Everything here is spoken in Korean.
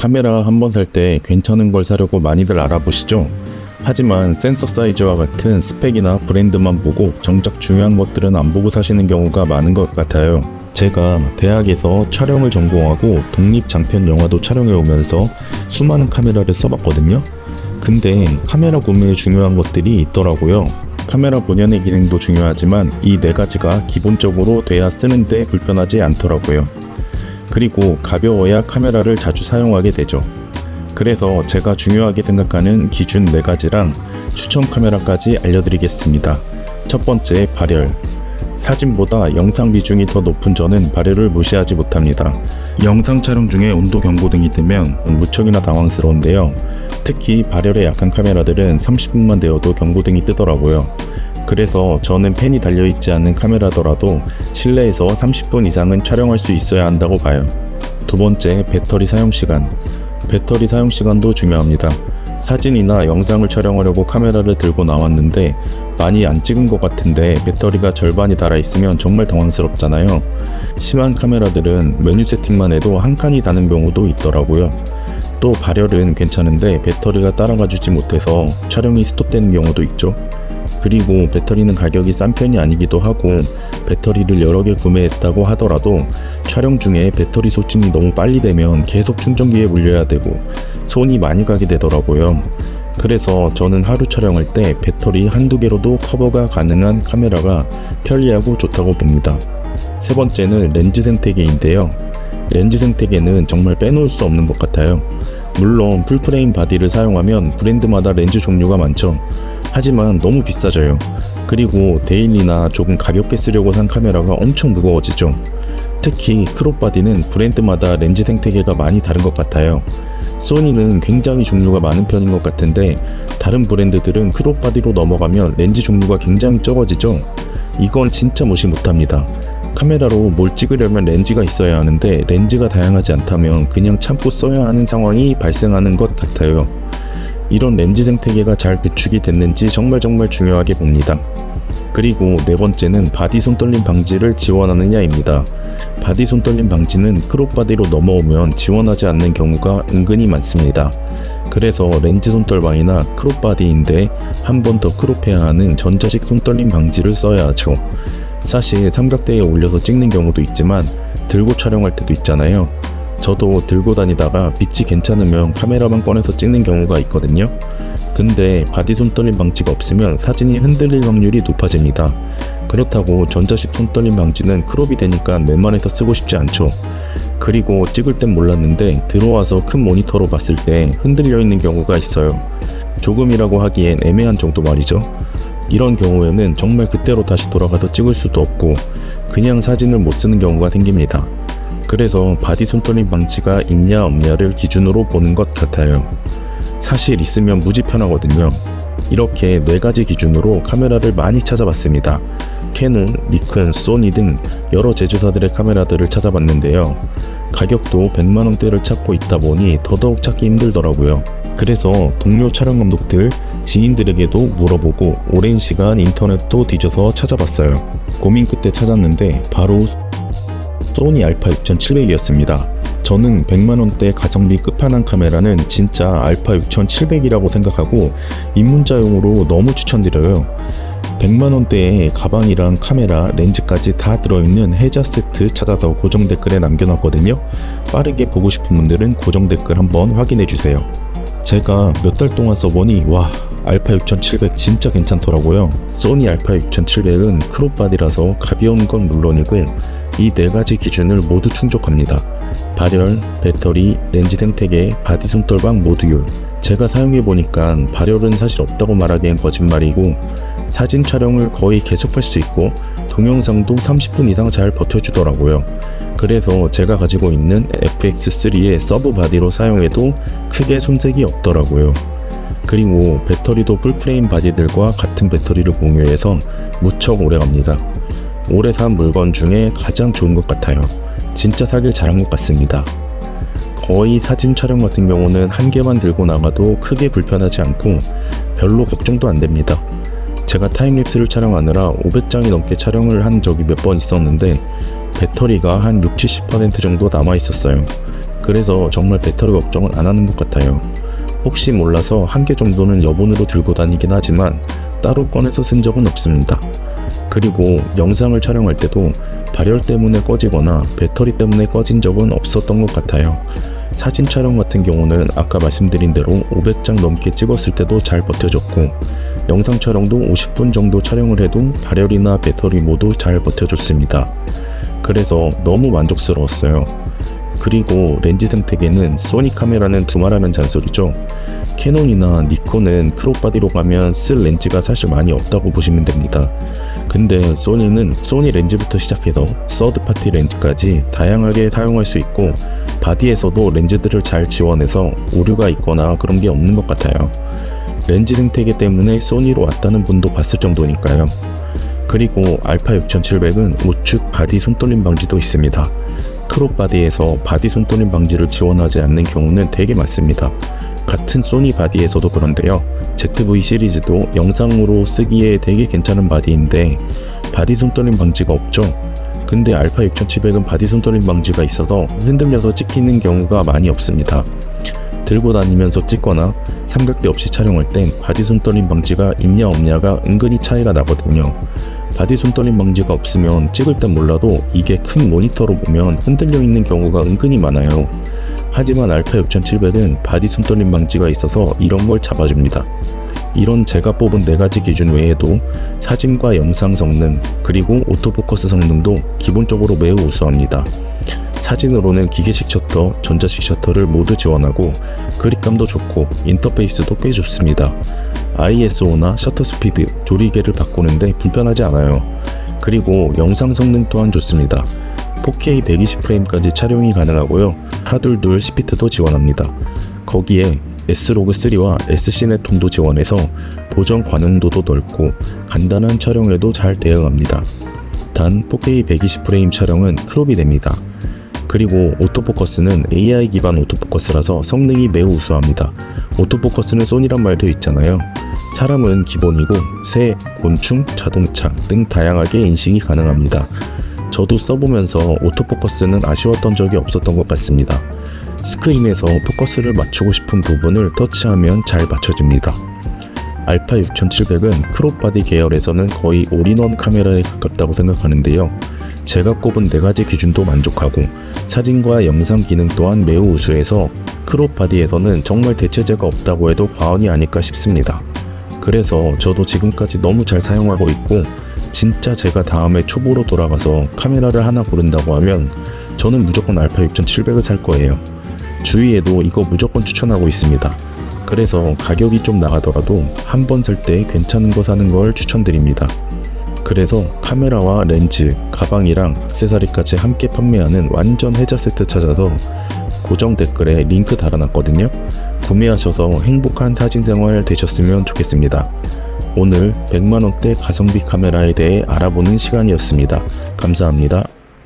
카메라 한 번 살 때 괜찮은 걸 사려고 많이들 알아보시죠? 하지만 센서 사이즈와 같은 스펙이나 브랜드만 보고 정작 중요한 것들은 안 보고 사시는 경우가 많은 것 같아요. 제가 대학에서 촬영을 전공하고 독립장편 영화도 촬영해 오면서 수많은 카메라를 써봤거든요. 근데 카메라 구매에 중요한 것들이 있더라고요. 카메라 본연의 기능도 중요하지만 이 네 가지가 기본적으로 돼야 쓰는데 불편하지 않더라고요. 그리고 가벼워야 카메라를 자주 사용하게 되죠. 그래서 제가 중요하게 생각하는 기준 4가지랑 추천 카메라까지 알려드리겠습니다. 첫 번째, 발열. 사진보다 영상 비중이 더 높은 저는 발열을 무시하지 못합니다. 영상 촬영 중에 온도 경고등이 뜨면 무척이나 당황스러운데요. 특히 발열에 약한 카메라들은 30분만 되어도 경고등이 뜨더라고요. 그래서 저는 펜이 달려있지 않는 카메라더라도 실내에서 30분 이상은 촬영할 수 있어야 한다고 봐요. 두 번째, 배터리 사용시간. 배터리 사용시간도 중요합니다. 사진이나 영상을 촬영하려고 카메라를 들고 나왔는데 많이 안 찍은 것 같은데 배터리가 절반이 닳아있으면 정말 당황스럽잖아요. 심한 카메라들은 메뉴 세팅만 해도 한 칸이 닳는 경우도 있더라고요. 또 발열은 괜찮은데 배터리가 따라가주지 못해서 촬영이 스톱되는 경우도 있죠. 그리고 배터리는 가격이 싼 편이 아니기도 하고 배터리를 여러 개 구매했다고 하더라도 촬영 중에 배터리 소진이 너무 빨리 되면 계속 충전기에 물려야 되고 손이 많이 가게 되더라고요. 그래서 저는 하루 촬영할 때 배터리 한두 개로도 커버가 가능한 카메라가 편리하고 좋다고 봅니다. 세 번째는 렌즈 생태계인데요. 렌즈 생태계는 정말 빼놓을 수 없는 것 같아요. 물론 풀프레임 바디를 사용하면 브랜드마다 렌즈 종류가 많죠. 하지만 너무 비싸져요. 그리고 데일리나 조금 가볍게 쓰려고 산 카메라가 엄청 무거워지죠. 특히 크롭 바디는 브랜드마다 렌즈 생태계가 많이 다른 것 같아요. 소니는 굉장히 종류가 많은 편인 것 같은데 다른 브랜드들은 크롭 바디로 넘어가면 렌즈 종류가 굉장히 적어지죠. 이건 진짜 무시 못합니다. 카메라로 뭘 찍으려면 렌즈가 있어야 하는데 렌즈가 다양하지 않다면 그냥 참고 써야 하는 상황이 발생하는 것 같아요. 이런 렌즈 생태계가 잘 구축이 됐는지 정말 중요하게 봅니다. 그리고 네 번째는 바디 손떨림 방지를 지원하느냐입니다. 바디 손떨림 방지는 크롭 바디로 넘어오면 지원하지 않는 경우가 은근히 많습니다. 그래서 렌즈 손떨방이나 크롭 바디인데 한 번 더 크롭해야 하는 전자식 손떨림 방지를 써야 하죠. 사실 삼각대에 올려서 찍는 경우도 있지만 들고 촬영할 때도 있잖아요. 저도 들고 다니다가 빛이 괜찮으면 카메라만 꺼내서 찍는 경우가 있거든요. 근데 바디 손떨림 방지가 없으면 사진이 흔들릴 확률이 높아집니다. 그렇다고 전자식 손떨림 방지는 크롭이 되니까 웬만해서 쓰고 싶지 않죠. 그리고 찍을 땐 몰랐는데 들어와서 큰 모니터로 봤을 때 흔들려 있는 경우가 있어요. 조금이라고 하기엔 애매한 정도 말이죠. 이런 경우에는 정말 그때로 다시 돌아가서 찍을 수도 없고 그냥 사진을 못 쓰는 경우가 생깁니다. 그래서 바디 손떨림 방지가 있냐 없냐를 기준으로 보는 것 같아요. 사실 있으면 무지 편하거든요. 이렇게 4가지 기준으로 카메라를 많이 찾아봤습니다. 캐논, 니콘, 소니 등 여러 제조사들의 카메라들을 찾아봤는데요. 가격도 100만원대를 찾고 있다 보니 더더욱 찾기 힘들더라고요. 그래서 동료 촬영 감독들, 지인들에게도 물어보고 오랜 시간 인터넷도 뒤져서 찾아봤어요. 고민 끝에 찾았는데 바로 소니 알파 6700이었습니다. 저는 100만원대 가성비 끝판왕 카메라는 진짜 알파 6700이라고 생각하고 입문자용으로 너무 추천드려요. 100만원대에 가방이랑 카메라, 렌즈까지 다 들어있는 해자 세트 찾아서 고정 댓글에 남겨놨거든요. 빠르게 보고 싶은 분들은 고정 댓글 한번 확인해주세요. 제가 몇 달 동안 써보니 와, 알파 6700 진짜 괜찮더라고요. 소니 알파 6700은 크롭 바디라서 가벼운 건 물론이고 이 4가지 기준을 모두 충족합니다. 발열, 배터리, 렌즈 생태계, 바디 손떨방 모듈. 제가 사용해보니까 발열은 사실 없다고 말하기엔 거짓말이고 사진 촬영을 거의 계속할 수 있고 동영상도 30분 이상 잘 버텨주더라고요. 그래서 제가 가지고 있는 FX3의 서브 바디로 사용해도 크게 손색이 없더라고요. 그리고 배터리도 풀프레임 바디들과 같은 배터리를 공유해서 무척 오래갑니다. 올해 산 물건 중에 가장 좋은 것 같아요. 진짜 사길 잘한 것 같습니다. 거의 사진 촬영 같은 경우는 한 개만 들고 나가도 크게 불편하지 않고 별로 걱정도 안 됩니다. 제가 타임랩스를 촬영하느라 500장이 넘게 촬영을 한 적이 몇 번 있었는데 배터리가 한 60-70% 정도 남아 있었어요. 그래서 정말 배터리 걱정을 안 하는 것 같아요. 혹시 몰라서 한 개 정도는 여분으로 들고 다니긴 하지만 따로 꺼내서 쓴 적은 없습니다. 그리고 영상을 촬영할 때도 발열 때문에 꺼지거나 배터리 때문에 꺼진 적은 없었던 것 같아요. 사진 촬영 같은 경우는 아까 말씀드린 대로 500장 넘게 찍었을 때도 잘 버텨줬고, 영상 촬영도 50분 정도 촬영을 해도 발열이나 배터리 모두 잘 버텨줬습니다. 그래서 너무 만족스러웠어요. 그리고 렌즈 생태계는 소니 카메라는 두말하면 잔소리죠. 캐논이나 니콘은 크롭바디로 가면 쓸 렌즈가 사실 많이 없다고 보시면 됩니다. 근데 소니는 소니 렌즈부터 시작해서 서드파티 렌즈까지 다양하게 사용할 수 있고, 바디에서도 렌즈들을 잘 지원해서 오류가 있거나 그런 게 없는 것 같아요. 렌즈 생태계 때문에 소니로 왔다는 분도 봤을 정도니까요. 그리고 알파 6700은 우측 바디 손떨림 방지도 있습니다. 크롭 바디에서 바디 손떨림 방지를 지원하지 않는 경우는 되게 많습니다. 같은 소니 바디에서도 그런데요. ZV 시리즈도 영상으로 쓰기에 되게 괜찮은 바디인데 바디 손떨림 방지가 없죠. 근데 알파 6700은 바디 손떨림 방지가 있어서 흔들려서 찍히는 경우가 많이 없습니다. 들고 다니면서 찍거나 삼각대 없이 촬영할 땐 바디 손떨림 방지가 있냐 없냐가 은근히 차이가 나거든요. 바디 손떨림 방지가 없으면 찍을 땐 몰라도 이게 큰 모니터로 보면 흔들려 있는 경우가 은근히 많아요. 하지만 알파 6700은 바디 손떨림 방지가 있어서 이런 걸 잡아줍니다. 이런 제가 뽑은 4가지 기준 외에도 사진과 영상 성능, 그리고 오토포커스 성능도 기본적으로 매우 우수합니다. 사진으로는 기계식 셔터, 전자식 셔터를 모두 지원하고 그립감도 좋고 인터페이스도 꽤 좋습니다. ISO나 셔터 스피드, 조리개를 바꾸는데 불편하지 않아요. 그리고 영상 성능 또한 좋습니다. 4K 120프레임까지 촬영이 가능하고요. 하둘둘 스피트도 지원합니다. 거기에 S로그3와 SC네톤도 지원해서 보정 가능도도 넓고 간단한 촬영에도 잘 대응합니다. 단 4K 120프레임 촬영은 크롭이 됩니다. 그리고 오토포커스는 AI 기반 오토포커스라서 성능이 매우 우수합니다. 오토포커스는 소니란 말도 있잖아요. 사람은 기본이고 새, 곤충, 자동차 등 다양하게 인식이 가능합니다. 저도 써보면서 오토포커스는 아쉬웠던 적이 없었던 것 같습니다. 스크린에서 포커스를 맞추고 싶은 부분을 터치하면 잘 맞춰집니다. 알파 6700은 크롭 바디 계열에서는 거의 올인원 카메라에 가깝다고 생각하는데요. 제가 꼽은 4가지 기준도 만족하고 사진과 영상 기능 또한 매우 우수해서 크롭 바디에서는 정말 대체제가 없다고 해도 과언이 아닐까 싶습니다. 그래서 저도 지금까지 너무 잘 사용하고 있고, 진짜 제가 다음에 초보로 돌아가서 카메라를 하나 고른다고 하면 저는 무조건 알파 6700을 살 거예요. 주위에도 이거 무조건 추천하고 있습니다. 그래서 가격이 좀 나가더라도 한 번 살 때 괜찮은 거 사는 걸 추천드립니다. 그래서 카메라와 렌즈, 가방이랑 액세서리까지 함께 판매하는 완전 혜자 세트 찾아서 고정 댓글에 링크 달아놨거든요. 구매하셔서 행복한 사진생활 되셨으면 좋겠습니다. 오늘 100만원대 가성비 카메라에 대해 알아보는 시간이었습니다. 감사합니다.